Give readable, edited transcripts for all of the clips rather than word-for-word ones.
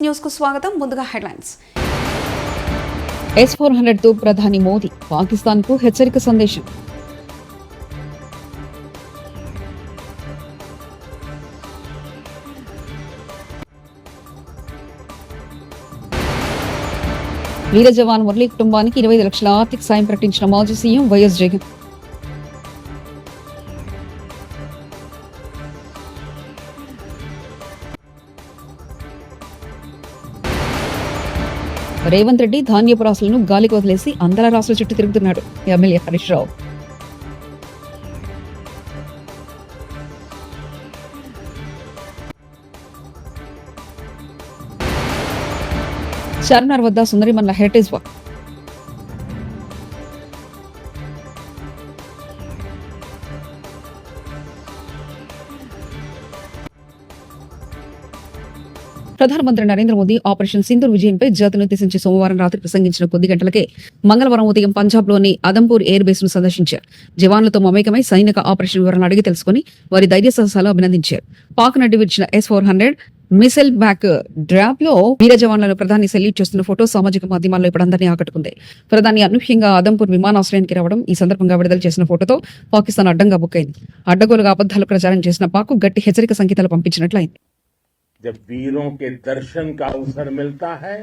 News కు స్వాగతం. ముందుగా హెడ్లైన్స్. S-400 తో ప్రధాని మోదీ పాకిస్తాన్ కు హెచ్చరిక సందేశం. వీర జవాన్ మురళీ కుటుంబానికి 25 లక్షల ఆర్థిక సాయం ప్రకటించిన మాజీ సీఎం వైఎస్ జగన్. రేవంత్ రెడ్డి ధాన్యపు రాసులను గాలికి వదిలేసి అందల రాసుల చుట్టూ తిరుగుతున్నాడు. ఎమ్మెల్యే హరీష్ రావు. చార్మినార్ వద్ద సుందరిమల్ల హెరిటేజ్ వాక్. ప్రధానమంత్రి నరేంద్ర మోదీ ఆపరేషన్ సింధూర్ విజయంపై జాతిని ఉద్దేశించి సోమవారం రాత్రి ప్రసంగించిన కొద్ది గంటలకే మంగళవారం ఉదయం పంజాబ్లోని అదంపూర్ ఎయిర్ బేస్ ను సందర్శించారు. జవాన్లతో మమేకమై సైనిక ఆపరేషన్ వివరాలను అడిగి తెలుసుకుని వారి ధైర్య సాహసాలు అభినందించారు. పాక్ నడ్డి విడిచిన S-400 మిసైల్ బ్యాక్ డ్రాప్ లో వీర జవాన్లను ప్రధాని సెల్యూట్ చేస్తున్న ఫోటో సామాజిక మాధ్యమాల్లో ఇప్పుడు అందరినీ ఆకట్టుకుంది. ప్రధాని అనూహ్యంగా ఆదంపూర్ విమానాశ్రయానికి రావడం, ఈ సందర్భంగా విడుదల చేసిన ఫోటోతో పాకిస్తాన్ అడ్డంగా బుక్ అయింది. అడ్డగోలుగా అబద్దాలు ప్రచారం చేసిన పాక్ గట్టి హెచ్చరిక సంకేతాలు పంపించినట్లయింది. जब वीरों के दर्शन का अवसर मिलता है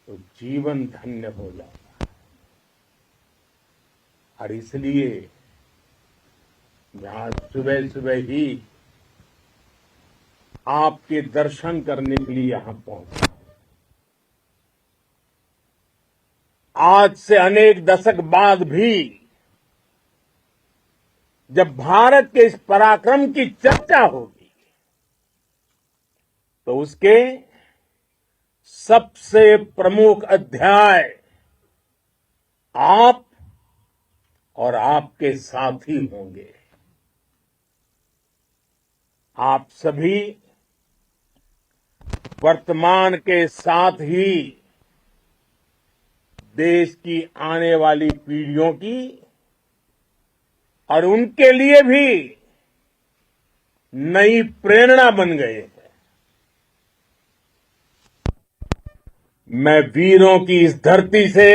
तो जीवन धन्य हो जाता है। और इसलिए मैं आज सुबह सुबह ही आपके दर्शन करने के लिए यहां पहुंचा। आज से अनेक दशक बाद भी जब भारत के इस पराक्रम की चर्चा होगी तो उसके सबसे प्रमुख अध्याय आप और आपके साथी होंगे। आप सभी वर्तमान के साथ ही देश की आने वाली पीढ़ियों की और उनके लिए भी नई प्रेरणा बन गए हैं। मैं वीरों की इस धरती से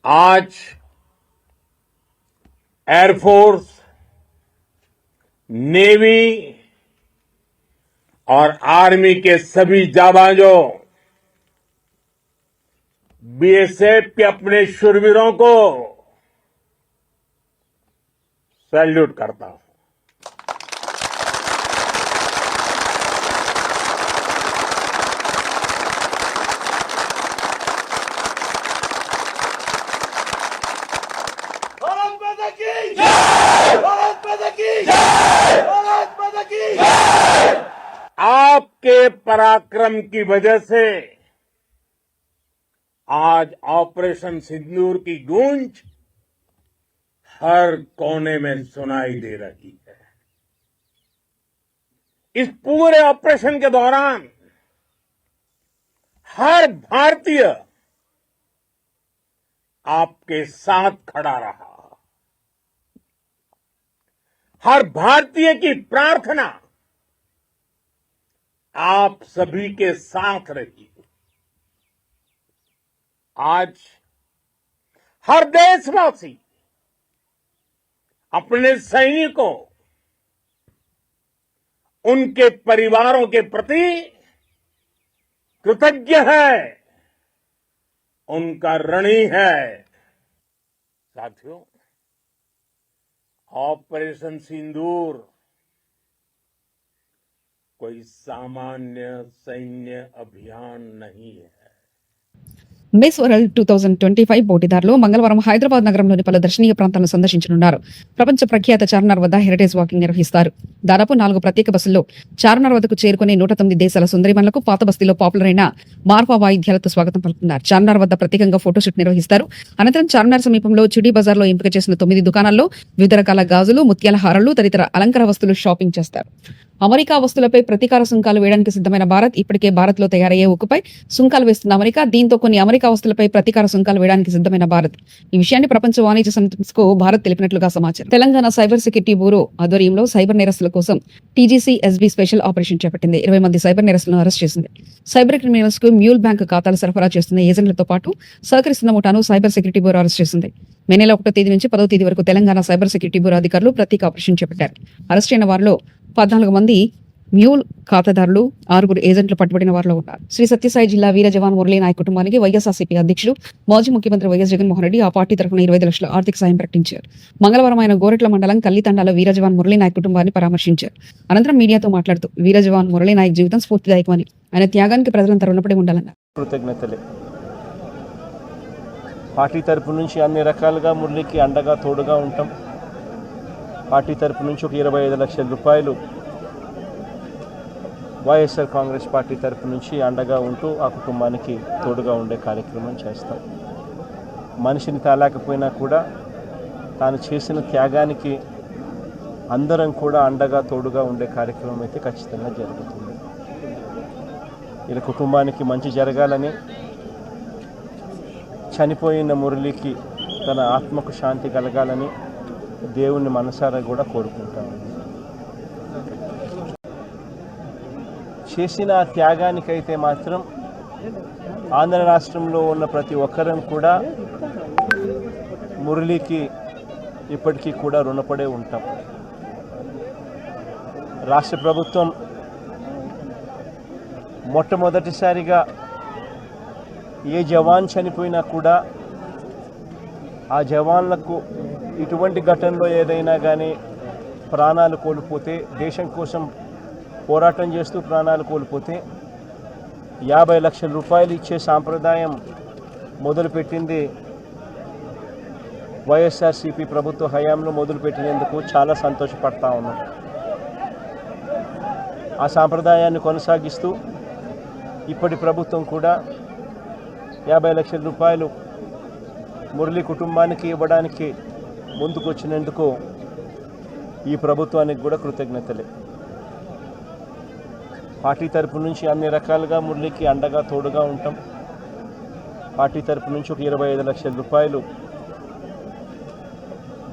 आज एयरफोर्स, नेवी और आर्मी के सभी जाबाजों, BSF के अपने शूरवीरों को सैल्यूट करता हूं। भारत माता की जय! भारत माता की जय! भारत माता की जय! आपके पराक्रम की वजह से आज ऑपरेशन सिंदूर की गूंज हर कोने में सुनाई दे रही है। इस पूरे ऑपरेशन के दौरान हर भारतीय आपके साथ खड़ा रहा। हर भारतीय की प्रार्थना आप सभी के साथ रही। आज हर देशवासी अपने सैनिकों, उनके परिवारों के प्रति कृतज्ञ है, उनका ऋणी है। साथियों, ऑपरेशन सिंदूर कोई सामान्य सैन्य अभियान नहीं है। మిస్ వరల్డ్ 2025 పోటీదారులు మంగళవారం హైదరాబాద్ నగరంలోని పలు దర్శనీయ ప్రాంతాలను సందర్శించనున్నారు. ప్రపంచ ప్రఖ్యాత చార్మినార్ వద్ద హెరిటేజ్ వాకింగ్ నిర్వహిస్తారు. దాదాపు 4 ప్రత్యేక బస్సుల్లో చార్మినార్ వద్దకు చేరుకునే 109 దేశాల సుందరిమణులకు పాత బస్తీలో పాపులర్ అయిన మార్వా వాయిద్యాలతో స్వాగతం పలుకుతున్నారు. చార్మినార్ వద్ద ప్రత్యేకంగా ఫోటోషూట్ నిర్వహిస్తారు. అనంతరం చార్మినార్ సమీపంలో చుడీ బజార్లో ఎంపిక చేసిన 9 దుకాణాల్లో వివిధ రకాల గాజులు, ముత్యాల హారాలు, తదితర అలంకార వస్తువులు షాపింగ్ చేస్తారు. అమెరికా వస్తువులపై ప్రతీకార సుంకాలు వేయడానికి సిద్ధమైన భారత్ ఇప్పటికే భారత్ లో తయారయ్యే ఉక్కుపై సుంకాలు వేస్తున్న అమెరికా దీంతో కొన్ని అమెరికా అమెరికా వస్తువులపై ప్రతీకార సుంకాలు వేయడానికి సిద్ధమైన భారత్. ఈ విషయాన్ని ప్రపంచ వాణిజ్య సంస్థకు భారత్ తెలిపినట్లుగా సమాచారం. తెలంగాణ సైబర్ సెక్యూరిటీ బ్యూరో ఆధ్వర్యంలో సైబర్ నేరస్తుల కోసం TGCSB స్పెషల్ ఆపరేషన్ చేపట్టింది. 20 మంది సైబర్ నేరస్తులను అరెస్ట్ చేసింది. సైబర్ క్రిమినల్స్ కు మ్యూల్ బ్యాంక్ ఖాతాలు సరఫరా చేస్తున్న ఏజెంట్లతో పాటు సహకరిస్తున్న ముఠాను సైబర్ సెక్యూరిటీ బ్యూరో అరెస్ట్ చేసింది. మే నెల 1వ తేదీ నుంచి 10వ తేదీ వరకు తెలంగాణ సైబర్ సెక్యూరిటీ బ్యూరో అధికారులు ప్రత్యేక ఆపరేషన్ చేపట్టారు. అరెస్ట్ అయిన వారిలో 14 మంది మ్యూల్ ఖాతాదారులు, 6 ఏజెంట్లు పట్టుబడిన వారిలో ఉన్నారు. శ్రీ సత్యసాయి జిల్లా వీర జవాన్ మురళీ నాయక్ కుటుంబానికి వైఎస్ఆర్సీపీ అధ్యక్షుడు మాజీ ముఖ్యమంత్రి వైఎస్ జగన్మోహన్ రెడ్డి ఆ పార్టీ తరఫున 25 లక్షల ఆర్థిక సాయం ప్రకటించారు. మంగళవారం ఆయన గోరెట్ల మండలం కల్లితండాలో వీర జవాన్ మురళీ నాయక్ కుటుంబాన్ని పరామర్శించారు. అనంతరం మీడియాతో మాట్లాడుతూ వీర జవాన్ మురళీ నాయక్ జీవితం స్ఫూర్తిదాయకమని, ఆయన త్యాగానికి ప్రజలంతా రుణపడి ఉండాలన్నారు. కృతజ్ఞతలే. పార్టీ తరపు నుంచి అన్ని రకాలుగా మురళికి అండగా తోడుగా ఉంటాం. పార్టీ తరపు నుంచి ఒక 25 లక్షల రూపాయలు వైఎస్ఆర్ కాంగ్రెస్ పార్టీ తరపు నుంచి అండగా ఉంటూ ఆ కుటుంబానికి తోడుగా ఉండే కార్యక్రమం చేస్తాం. మనిషిని తాలేకపోయినా కూడా తాను చేసిన త్యాగానికి అందరం కూడా అండగా తోడుగా ఉండే కార్యక్రమం అయితే ఖచ్చితంగా జరుగుతుంది. ఇలా కుటుంబానికి మంచి జరగాలని, చనిపోయిన మురళికి తన ఆత్మకు శాంతి కలగాలని దేవుణ్ణి మనసారా కూడా కోరుకుంటాను. చేసిన త్యాగానికైతే మాత్రం ఆంధ్ర రాష్ట్రంలో ఉన్న ప్రతి ఒక్కరం కూడా మురళికి ఇప్పటికీ కూడా రుణపడే ఉంటాం. రాష్ట్ర ప్రభుత్వం మొట్టమొదటిసారిగా ఏ జవాన్ చనిపోయినా కూడా ఆ జవాన్లకు ఇటువంటి ఘటనలో ఏదైనా కానీ ప్రాణాలు కోల్పోతే, దేశం కోసం పోరాటం చేస్తూ ప్రాణాలు కోల్పోతే 50 లక్షల రూపాయలు ఇచ్చే సాంప్రదాయం మొదలుపెట్టింది వైఎస్ఆర్సీపీ ప్రభుత్వ హయాంలో మొదలుపెట్టినందుకు చాలా సంతోషపడతా ఉన్నాం. ఆ సాంప్రదాయాన్ని కొనసాగిస్తూ ఇప్పటి ప్రభుత్వం కూడా 50 లక్షల రూపాయలు మురళి కుటుంబానికి ఇవ్వడానికి ముందుకు వచ్చినందుకు ఈ ప్రభుత్వానికి కూడా కృతజ్ఞతలే. పార్టీ తరపు నుంచి అన్ని రకాలుగా మురళికి అండగా తోడుగా ఉంటాం. పార్టీ తరపు నుంచి ఒక 25 లక్షల రూపాయలు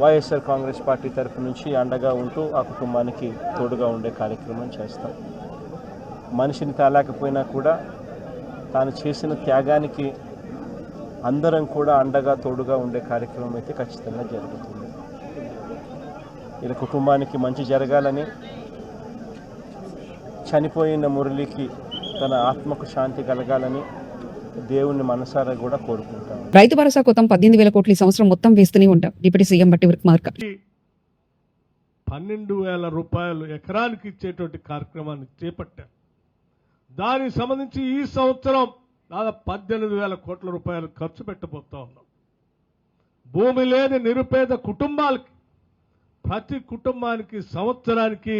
వైఎస్ఆర్ కాంగ్రెస్ పార్టీ తరపు నుంచి అండగా ఉంటూ ఆ కుటుంబానికి తోడుగా ఉండే కార్యక్రమం చేస్తాం. మనిషిని తాలేకపోయినా కూడా తాను చేసిన త్యాగానికి అందరం కూడా అండగా తోడుగా ఉండే కార్యక్రమం అయితే ఖచ్చితంగా జరుగుతుంది. ఇలా కుటుంబానికి మంచి జరగాలని, చనిపోయిన మురళికి తన ఆత్మకు శాంతి కలగాలని దేవుణ్ణి మనసారా కూడా కోరుకుంటాం. రైతు భరోసా కోతం 18,000 కోట్లు ఈ సంవత్సరం మొత్తం వేస్తూనే ఉంటాం. డిప్యూటీ సీఎం బట్టి విక్రమార్క 12,000 రూపాయలు ఎకరానికి ఇచ్చేటువంటి కార్యక్రమాన్ని చేపట్టారు. దానికి సంబంధించి ఈ సంవత్సరం దాదాపు 18,000 కోట్ల రూపాయలు ఖర్చు పెట్టబోతా ఉన్నాం. భూమి లేని నిరుపేద కుటుంబాలకి, ప్రతి కుటుంబానికి సంవత్సరానికి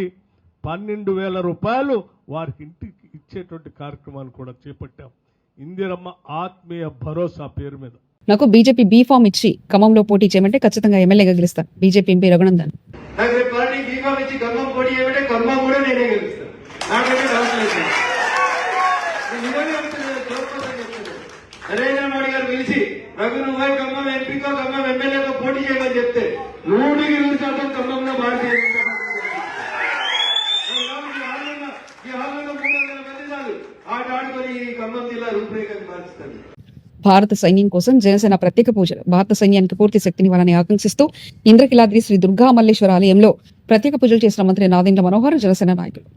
12,000 రూపాయలు వారికి ఇంటికి ఇచ్చేటువంటి కార్యక్రమాన్ని కూడా చేపట్టాం. ఇందిరమ్మ ఆత్మీయ భరోసా పేరు మీద. నాకు బీజేపీ బీ ఫామ్ ఇచ్చి ఖమ్మంలో పోటీ చేయమంటే ఖచ్చితంగా ఎమ్మెల్యేగా గెలుస్తాను. BJP MP Raghunandan. నరేంద్ర మోడీ గారు పిలిచి రఘు నువ్వు ఖమ్మం ఎంపీకో ఖమ్మం ఎమ్మెల్యేతో పోటీ చేయమని చెప్తే 100% ఖమ్మంలో భారతీయ ఆట ఆడుకొని ఈ ఖమ్మం జిల్లా రూపురేఖను మార్చుతుంది. భారత సైన్యం కోసం జనసేన ప్రత్యేక పూజలు. భారత సైన్యానికి పూర్తి శక్తినివ్వాలని ఆకాంక్షిస్తూ ఇంద్రకిలాద్రి శ్రీ దుర్గా మల్లేశ్వర ఆలయంలో ప్రత్యేక పూజలు చేసిన మంత్రి నాదెండ్ల మనోహర్, జనసేన నాయకులు.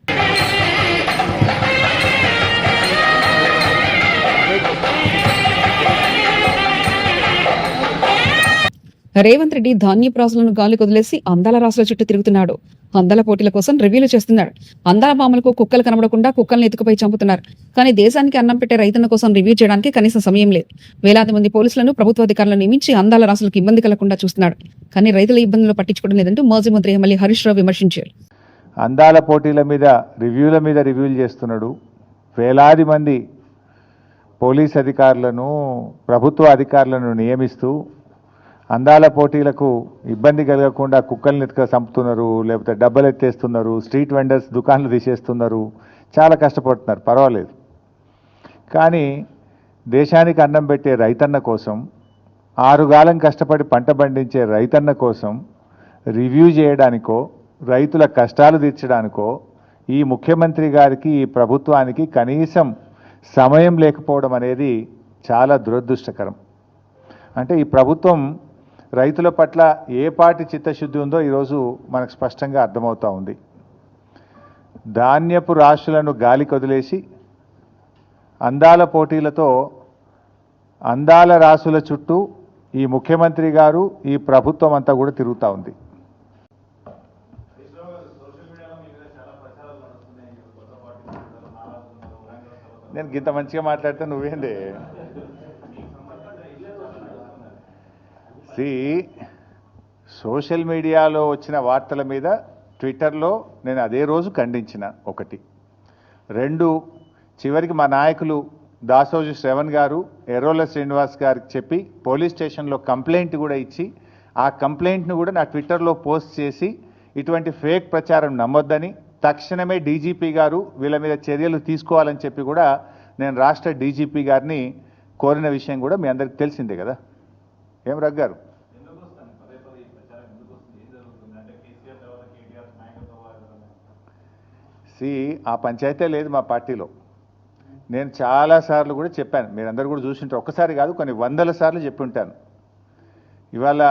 రేవంత్ రెడ్డి ధాన్యపు రాసులను గాలికి వదిలేసి అందాల రాసుల చుట్టూ తిరుగుతున్నాడు. అందాల పోటీల కోసం రివ్యూలు చేస్తున్నాడు. అందాల మామలకు కుక్కలు కనబడకుండా కుక్కల్ని ఎత్తుకుపోయి చంపుతున్నారు. కానీ దేశానికి అన్నం పెట్టే రైతుల కోసం రివ్యూ చేయడానికి కనీసం సమయం లేదు. వేలాది మంది పోలీసులను, ప్రభుత్వ అధికారులను నియమించి అందాల రాసులకు ఇబ్బంది కలగకుండా చూస్తున్నాడు. కానీ రైతుల ఇబ్బందులు పట్టించుకోవడం లేదంటూ మాజీ మంత్రి ఎమ్మెల్యే హరీష్ రావు విమర్శించారు. అందాల పోటీల మీద రివ్యూలు చేస్తున్నాడు. వేలాది మంది పోలీస్ అధికారులను, ప్రభుత్వ అధికారులను నియమిస్తూ అందాల పోటీలకు ఇబ్బంది కలగకుండా కుక్కల్ని ఎత్తుక చంపుతున్నారు, లేకపోతే డబ్బలు ఎత్తేస్తున్నారు, స్ట్రీట్ వెండర్స్ దుకాన్లు తీసేస్తున్నారు, చాలా కష్టపడుతున్నారు, పర్వాలేదు. కానీ దేశానికి అన్నం పెట్టే రైతన్న కోసం, ఆరుగాలం కష్టపడి పంట పండించే రైతన్న కోసం రివ్యూ చేయడానికో, రైతుల కష్టాలు తీర్చడానికో ఈ ముఖ్యమంత్రి గారికి, ఈ ప్రభుత్వానికి కనీసం సమయం లేకపోవడం అనేది చాలా దురదృష్టకరం. అంటే ఈ ప్రభుత్వం రైతుల పట్ల ఏ పాటి చిత్తశుద్ధి ఉందో ఈరోజు మనకు స్పష్టంగా అర్థమవుతూ ఉంది. ధాన్యపు రాశులను గాలికి వదిలేసి అందాల పోటీలతో అందాల రాసుల చుట్టూ ఈ ముఖ్యమంత్రి గారు, ఈ ప్రభుత్వం అంతా కూడా తిరుగుతూ ఉంది. నేను ఇంత మంచిగా మాట్లాడితే నువ్వేందే? సోషల్ మీడియాలో వచ్చిన వార్తల మీద ట్విట్టర్లో నేను అదే రోజు ఖండించిన. 1, 2 చివరికి మా నాయకులు దాసోజు శ్రవణ్ గారు, ఎర్రోల శ్రీనివాస్ గారికి చెప్పి పోలీస్ స్టేషన్లో కంప్లైంట్ కూడా ఇచ్చి, ఆ కంప్లైంట్ను కూడా నా ట్విట్టర్లో పోస్ట్ చేసి ఇటువంటి ఫేక్ ప్రచారం నమ్మొద్దని, తక్షణమే డీజీపీ గారు వీళ్ళ మీద చర్యలు తీసుకోవాలని చెప్పి కూడా నేను రాష్ట్ర డీజీపీ గారిని కోరిన విషయం కూడా మీ అందరికి తెలిసిందే కదా. ఏం రగ్గారు? ఆ పంచాయతీ లేదు మా పార్టీలో. నేను చాలాసార్లు కూడా చెప్పాను, మీరందరూ కూడా చూసింటారు. ఒక్కసారి కాదు, కొన్ని 100 సార్లు చెప్పి ఉంటాను. ఇవాళ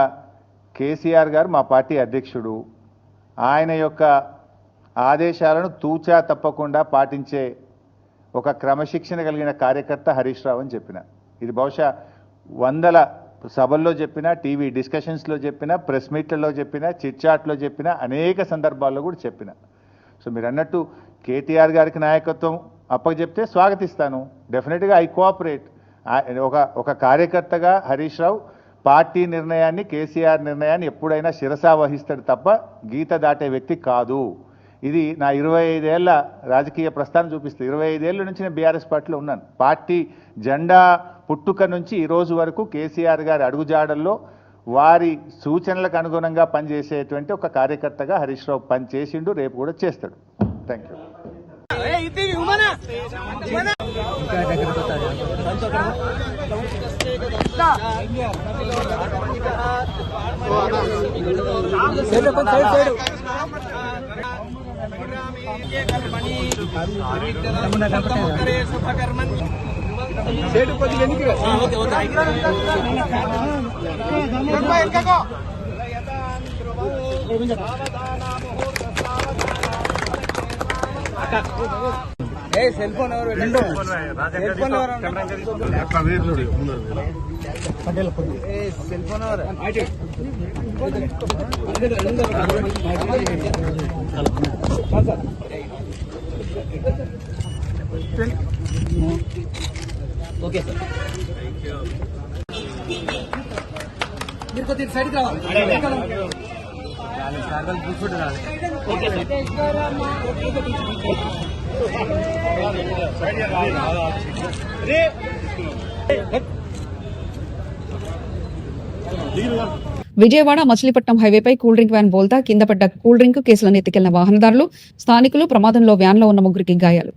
కేసీఆర్ గారు మా పార్టీ అధ్యక్షుడు, ఆయన యొక్క ఆదేశాలను తూచా తప్పకుండా పాటించే ఒక క్రమశిక్షణ కలిగిన కార్యకర్త హరీష్ రావు అని చెప్పిన. ఇది బహుశా 100 సభల్లో చెప్పిన, టీవీ డిస్కషన్స్లో చెప్పిన, ప్రెస్ మీట్లలో చెప్పిన, చిట్చాట్లో చెప్పిన, అనేక సందర్భాల్లో కూడా చెప్పిన. సో మీరు అన్నట్టు కేటీఆర్ గారికి నాయకత్వం అప్పచెప్తే స్వాగతిస్తాను. డెఫినెట్గా ఐ కోఆపరేట్. ఒక కార్యకర్తగా హరీష్ రావు పార్టీ నిర్ణయాన్ని, కేసీఆర్ నిర్ణయాన్ని ఎప్పుడైనా శిరసా వహిస్తాడు తప్ప గీత దాటే వ్యక్తి కాదు. ఇది నా 25 ఏళ్ల రాజకీయ ప్రస్థానం చూపిస్తుంది. 25 ఏళ్ళ నుంచి నేను బీఆర్ఎస్ పార్టీలో ఉన్నాను. పార్టీ జెండా పుట్టుక నుంచి ఈ రోజు వరకు కేసీఆర్ గారి అడుగుజాడల్లో వారి సూచనలకు అనుగుణంగా పనిచేసేటువంటి ఒక కార్యకర్తగా హరీష్ రావు పనిచేసిండు, రేపు కూడా చేస్తాడు. Thank you. ఓకే సార్, మీరు కొద్దిగా సైడ్కి రావాలి. విజయవాడ మచిలీపట్నం హైవేపై కూల్ డ్రింక్ వ్యాన్ బోల్తా కింద పడ్డ కూల్ డ్రింక్ కేసులను ఎత్తుకెళ్లిన వాహనదారులు, స్థానికులు, ప్రమాదంలో వ్యాన్లో ఉన్న 3 గాయాలు.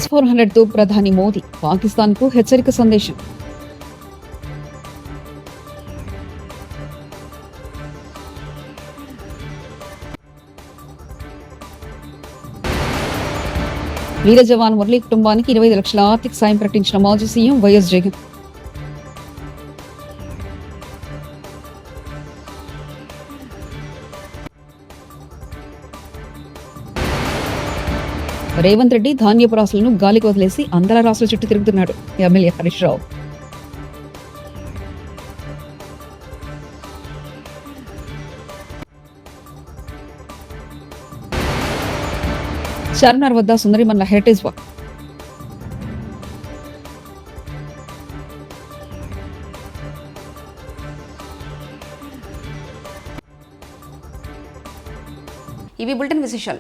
S-400 తో ప్రధాని మోదీ పాకిస్తాన్కు హెచ్చరిక సందేశం. వీర జవాన్ మురళీ కుటుంబానికి 25 లక్షల ఆర్థిక సాయం ప్రకటించిన మాజీ సీఎం వైఎస్ జగన్. రేవంత్ రెడ్డి ధాన్యపు రాసులను గాలికి వదిలేసి అందల రాసుల చుట్టూ తిరుగుతున్నాడు. ఎమ్మెల్యే హరీష్ రావు. చార్మినార్ వద్ద సుందరిమల్ల హెరిటేజ్ వాక్. ఇవి బులెటిన్ విశేషాలు.